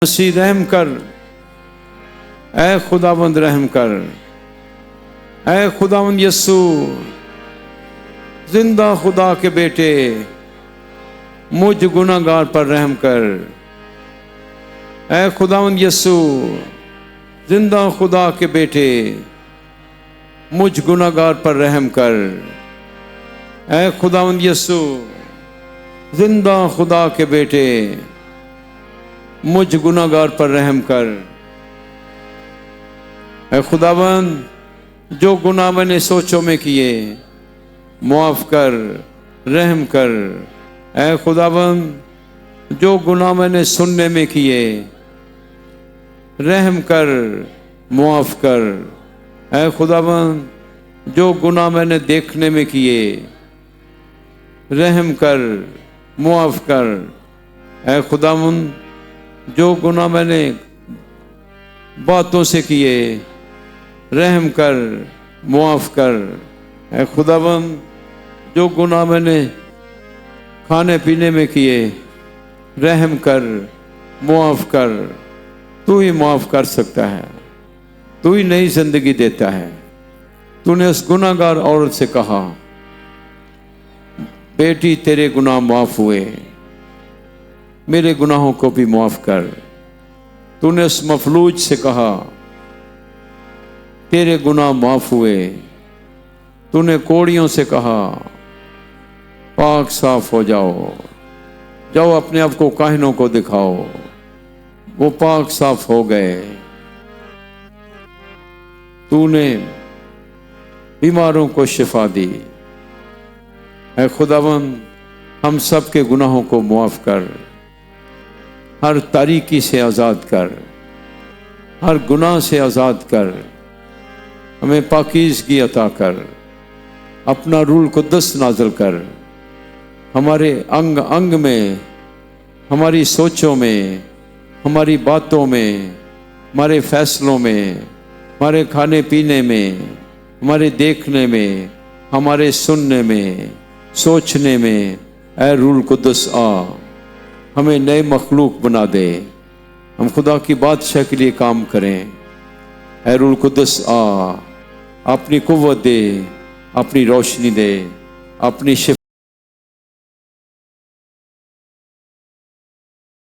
مسیح رحم کر، اے خداوند رحم کر، اے خداوند یسوع زندہ خدا کے بیٹے مجھ گناہ گار پر رحم کر، اے خداوند یسوع زندہ خدا کے بیٹے مجھ گناہ گار پر رحم کر، اے خداوند یسوع زندہ خدا کے بیٹے مجھ گناہ گار پر رحم کر، اے خداوند جو گناہ میں نے سوچوں میں کیے معاف کر، رحم کر، اے خداوند جو گناہ میں نے سننے میں کیے رحم کر، معاف کر، اے خداوند جو گناہ میں نے دیکھنے میں کیے رحم کر، معاف کر، اے خداوند جو گناہ میں نے باتوں سے کیے رحم کر، معاف کر، اے خداوند جو گناہ میں نے کھانے پینے میں کیے رحم کر، معاف کر۔ تو ہی معاف کر سکتا ہے، تو ہی نئی زندگی دیتا ہے۔ تو نے اس گناہ گار عورت سے کہا بیٹی تیرے گناہ معاف ہوئے، میرے گناہوں کو بھی معاف کر۔ تو نے اس مفلوج سے کہا تیرے گناہ معاف ہوئے۔ تو نے کوڑیوں سے کہا پاک صاف ہو جاؤ، جاؤ اپنے آپ کو کاہنوں کو دکھاؤ۔ وہ پاک صاف ہو گئے۔ تو نے بیماروں کو شفا دی۔ اے خداوند ہم سب کے گناہوں کو معاف کر، ہر تاریکی سے آزاد کر، ہر گناہ سے آزاد کر، ہمیں پاکیزگی عطا کر، اپنا روح القدس نازل کر، ہمارے انگ انگ میں، ہماری سوچوں میں، ہماری باتوں میں، ہمارے فیصلوں میں، ہمارے کھانے پینے میں، ہمارے دیکھنے میں، ہمارے سننے میں، سوچنے میں، اے روح القدس آ، ہمیں نئے مخلوق بنا دے، ہم خدا کی بادشاہ کے لیے کام کریں۔ اے روح القدس آ، اپنی قوت دے، اپنی روشنی دے، اپنی